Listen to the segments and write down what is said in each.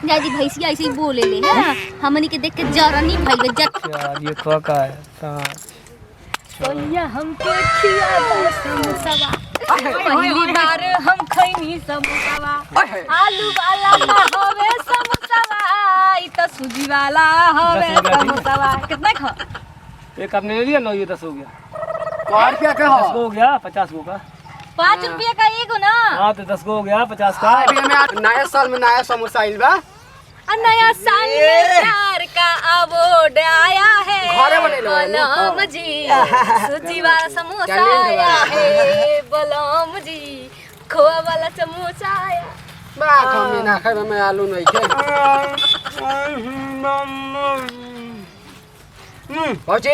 दादी भैंसिया ऐसे ही बोले ले है हमनी के देख के जरा नहीं भाई यार ये खोआ का है सोनिया हमके खिया दो समोसावा पहली बार हम खैनी समोसावा आलू वाला ना होवे समोसावा ई त सूजी वाला होवे समोसावा कितना खा एक आपने ले लिया ना ये 10 हो गया और क्या कहो 10 हो गया 50 को का 5 रुपया का एगो ना हाँ तो 10 को हो गया 50 का अभी में नया साल में नया समोसा आइल बा नया साल में प्यार का अवार्ड आया है घरे बने लो बलम जी सूजी वाला समोसा आया है बलम जी खोआ वाला समोसा आया बा कमी ना खाए में आलू नहीं खे भौजी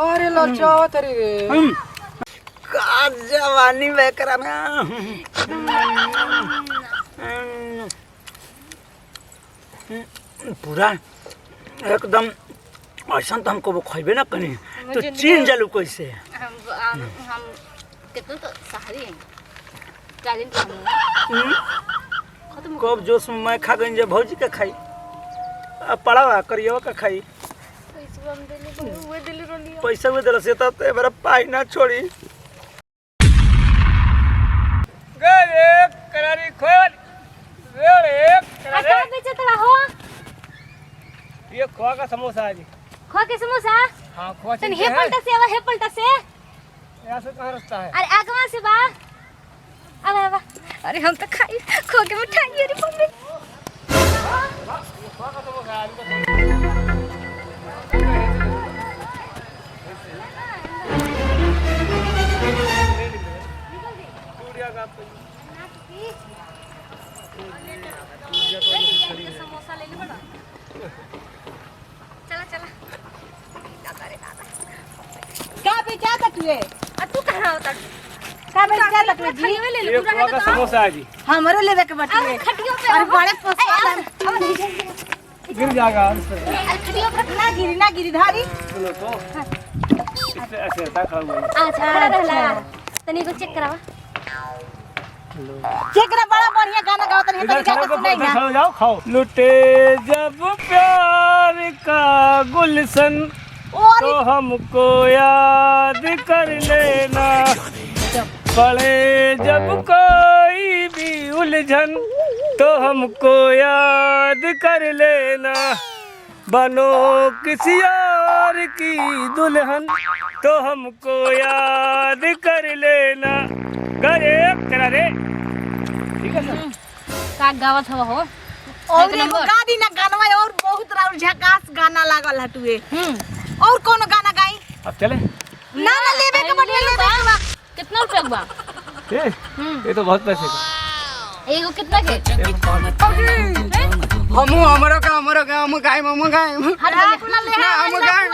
अरे लज्जा तरी रे का जवानी बेकरा में पूरा एकदम ऐसा तो हमको वो खइबे ना कहीं तो चीन जलू कैसे हम कितना तो सहारी हैं टैलेंट खत्म कब जोश में मैं खा गई जब भौजी का खाई पड़ा करियो का खाई पैसा भी दिल से तो मेरा पाई ना छोड़ी करारी खोल रे अच्छा बेचत रहो ये खोआ का समोसा है जी खोआ के समोसा हाँ खोआ तन चाहिए हे पलटा से यहाँ से कहाँ रास्ता है अरे आगवा से बा अब अरे हम तो खाई खो के मिठाई अरे मम्मी खोआ का समोसा है समोसा ले ले बड़ा चला चला दादा रे दादा क्या बेचा तकले आ तू कहां होता का बेचा तकले जी ले ले ये पूरा खोआ का समोसा है जी हमरो लेवे के बटुए खटियो पे अरे बड़े पसंद गिर जाएगा अरे खटियो पे ना गिरी धारी सुनो तो ऐसे ऐसा खा हुआ अच्छा खड़ा रहला तनी को चेक करावा चेक बड़ा बढ़िया गाना गावत है इधर तो जाके खड़ो सुनाई ना जाओ खाओ लुटे जब प्यार का गुलशन तो हमको याद कर लेना पड़े जब कोई भी उलझन तो हमको याद कर लेना बनो किसी और की दुल्हन तो हमको याद कर लेना करे करा रे ठीक है सर का गावत हवा हो और एगो गा दी ना गाना और बहुत राउर झकास गाना लागल हटुए और कोनो गाना गाई अब चले ना ना लेवे के बटुए लेवे के बा कितना रुपया बा ये तो बहुत पैसे का एगो कितना के हमरो का हम गाय हम गाय अपना ले ना हम गाय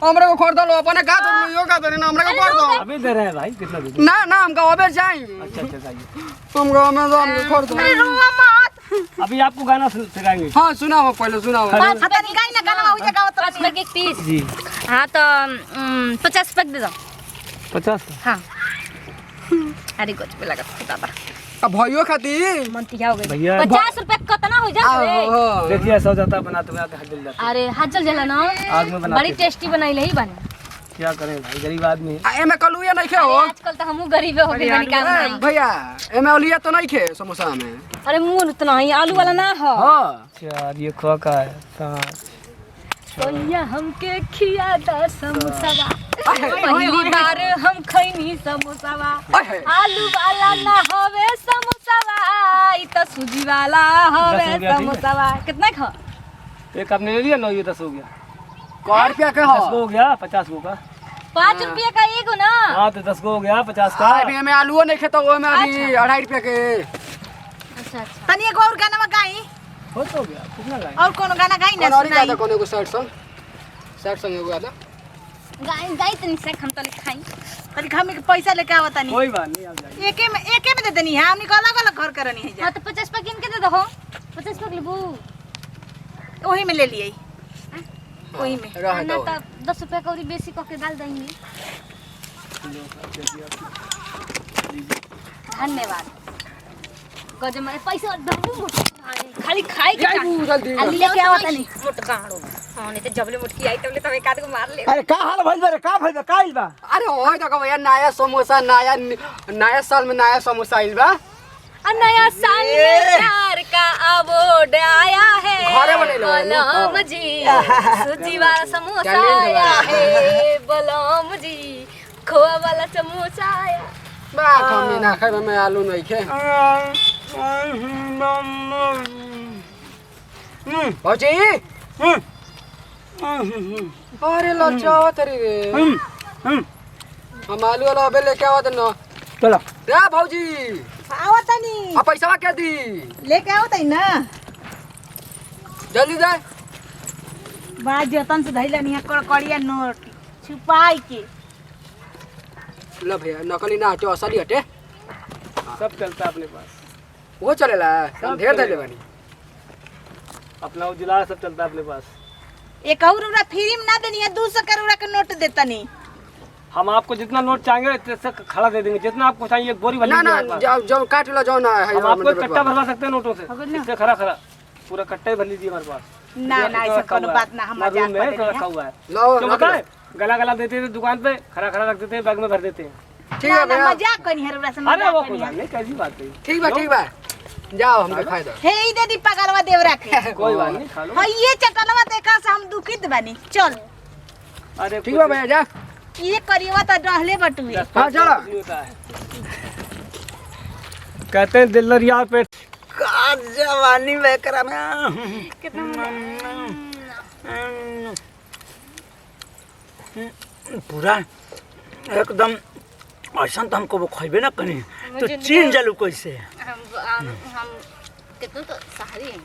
हमरो को खरीद लो अपने का तो यो का तो ना हमरो को कर दो अभी दे रहे हैं भाई कितना दे ना ना हम का अबे चाहिए अच्छा अच्छा चाहिए हमरो में तो हम खरीद दो रुआ मत अभी आपको गाना सिखाएंगे हां सुनाओ पहले सुनाओ पता नहीं गाई ना गाना हो जाएगा 5 रुपए के एक पीस जी हाँ तो 50 पैक दे दो 50 हाँ अरे कुछ पे लगा दादा अब भयो खाती मनतिया हो गई भैया 50 रुपए कितना हो जाए देखिए ऐसा हो जाता है बनाते में आके हाथ जल जाता अरे हाथ जल जला ना आग में बनाते बड़ी टेस्टी बनाई ले ही बने क्या करें भाई गरीब आदमी है एमे कलुया नहीं खे हो आजकल तो हमहू गरीबे हो गए बनी का बनाई भैया एमे ओलिया तो नहीं खे समोसा में अरे मुंह उतना ही आलू वाला ना हो हां यार ये खोआ का है सोनिया हमके खिया दा समोसावा पहली बार हम खैनी समोसावा आलू वाला ना होवे समोसावा ई त सूजी वाला होवे 10 हो गया, ठीक है। समोसावा कितना खा एक आपने ले लिया ना ये 10 हो गया और क्या कहो 10 को हो गया 50 को का 5 रुपया का एगो ना हाँ तो 10 को हो गया 50 का अभी हमें आलूओ नहीं खेता वो में अभी 2.5 रुपया के अच्छा अच्छा तनी एगो और गाना गाई हो तो गया कितना गाय और कोनो गाना गाई ना और सुनाई ज्यादा कोने को 60 संग हो गया था गाय गाय तनी से हम तो खाई तनी हम के पैसा लेके आवत तनी कोई बात नहीं आप जाइए एके में दे देनी है हमनी को अलग अलग घर करनी है हां तो 50 पैक किन के दे दो 50 पैक लेबू ओही में ले लिए ओही में रह ना दो तो 10 रुपया का और बेसी क के डाल देंगे धन्यवाद गजब में पैसा दबू खाली खाई के जाई जल्दी अली लेके आवत नहीं मोट गाड़ो हां नहीं तो जबले मुटकी आई तबले तब एक आदमी मार ले अरे का हाल भइल बा रे का भइल बा का आइल बा अरे ओए तो भैया नया समोसा नया साल में नया समोसा आइल बा नया साल में प्यार का अवार्ड आया है घरे बनेलो है ना? बलम जी सूजी वाला समोसा टैलेंट आया वाला। है बलम जी खोआ वाला समोसा आया बा कमी ना खाए में आलू नहीं खे भौजी अरे लचावा तरी रे हम आलू वाला अबे लेके आवत न चलो रे भौजी आवत नहीं आ पैसा क्या दी लेके आवत है ना जल्दी जाए बड़ा जतन से धइला नहीं कड़कड़िया नोट छुपाई के लो भैया नकली ना हटे असली हटे सब चलता है अपने पास, वो चलेला हम ढेर धइले बानी अपना उजला सब चलता है अपने पास। एक और उरा फ्री में ना देनी है 200 करोड़ का नोट देता नहीं हम आपको जितना नोट चाहेंगे उतना खड़ा दे देंगे, जितना आपको चाहिए एक बोरी भर ना लीजिए ना हमारे पास। जाओ जाओ काट लो जाओ ना है हम आपको एक कट्टा भरवा सकते हैं नोटों से, इससे खरा खरा पूरा कट्टा ही भर लीजिए हमारे पास। ना ना ऐसा कोनो बात ना हम मजाक में कर रखा हुआ है, लो क्यों बताए गला गला देते थे दुकान पे, खरा खरा रख देते हैं, बैग में भर देते हैं। ठीक ना है ना भैया मजाक करनी है उरा से अरे मजाक वो करनी कोई है बात नहीं, कैसी बात है, ठीक बा जाओ हमके खाए दो हे ई दे दी पगलवा देवरा के कोई बात नहीं, खा लो। हां ये चटलवा देखा से हम दुखित बनी चल अरे ठीक बा भैया जा ये करियवा त रहले बटुए हाँ, चलो। कहते हैं दिल दरिया पे का जवानी बेकरा में पूरा एकदम ऐसा तो हमको वो खइबे ना कनी तो चीन जलू कैसे हम कितना तो सहारी हैं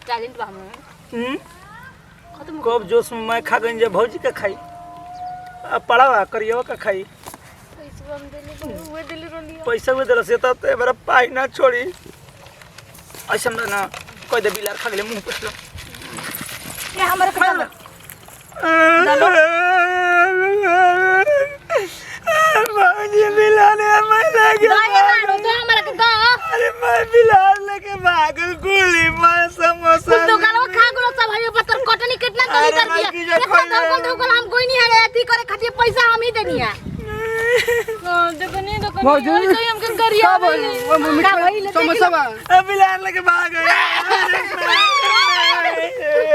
टैलेंट बा हमें खत्म कब जोश में मैं खा गई जब भौजी का खाई पड़ावा करियो का खाई पैसा हम देले हुए दिल रोलिया पैसा में दिला से तो मेरा पाई ना छोड़ी ऐसा ना कोई दे बिलार खा गले मुंह पे ये हमरे के भौजी बिलाने मैं लगे दाई मारो तो हमरा के दा अरे मैं बिलार लेके भागल गोली मैं समोसा तो गालो खा गुलो सब भाई पत्थर कटनी कितना गली अरे कर मैं दिया की जो इतना खोल रहा धोकल हम कोई नहीं है अति करे खातिर पैसा हम ही देनी है देखो नहीं भौजी हमके गरिया वो मम्मी समोसा बा बिलार लेके भाग गए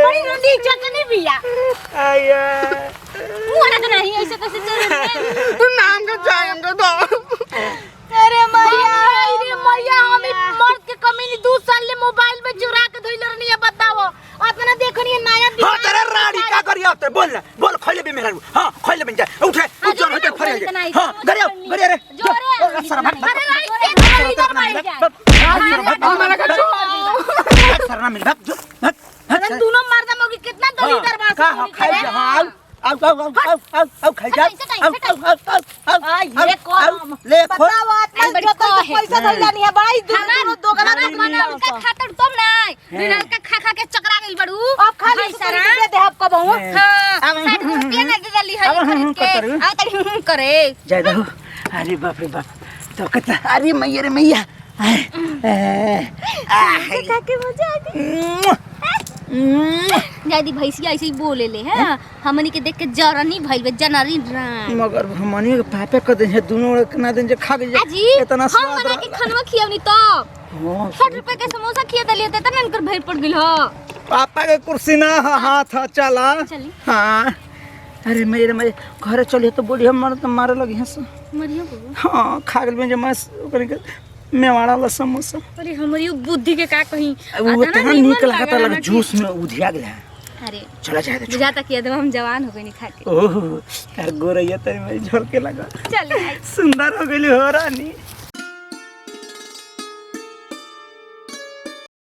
बड़ी रंडी चटनी बिया आया मुआना तो नहीं ऐसे कैसे चल तू नाम का चाय हमको दो अरे मैया हम मर्द के कमीनी 2 साल ले मोबाइल में चुरा के धइल रहनी है बताओ अपना देखनी है नया हां तेरे राड़ी का करियो ते बोल खइले भी मेरा हां खइले बन जा उठे उठ जा हटे फरे हां गरिया रे सर भाग अरे राइट से इधर मार जाए हमारा का सर ना मिल भाग जो अरे दोनों मर्द मोगी कितना दली दरबार का खाई जा हां आओ खाई जा ये कौन ले खोल बताओ आत्मा जो तो पैसा धइला नहीं है बड़ा दूर दो गला मना का खातर तुम नहीं बिना का खा खा के चकरा गइल बड़ू अब खाली सारा दे दे आप कब हूं हां साइड रुपया ना दे दली है खरीद के आ तरी करे जय दो अरे बाप रे बाप तो कता अरे मैया रे मैया खा के मजा आ गई दादी भैंसिया ऐसे ही बोले ले हैं हमनी के देख के जरनी भइल बे जनरी रान मगर हमनी के पापे क दे दोनों केना दिन जे खा गए अजी इतना हम स्वाद मना के खनवा खियावनी तो 60 रुपए के समोसा खिया दलिए त ना इनकर भइल पड़ गेल हो पापा के कुर्सी ना हाथ चला चली हां अरे मेरे घर चलिए तो बोली हम मारे लगी हंस मरियो को हां खा गल में जमा ओकरे के मेवाड़ा ला समोसा अरे हमरी बुद्धि के का कहीं वो इतना नीक लगता लग जूस में उधिया गया अरे चला जाए तो बुझाता कि एकदम हम जवान हो गए नहीं खा के ओह यार गोरैया तेरी मेरी झलके लगा चल सुंदर हो गई हो रानी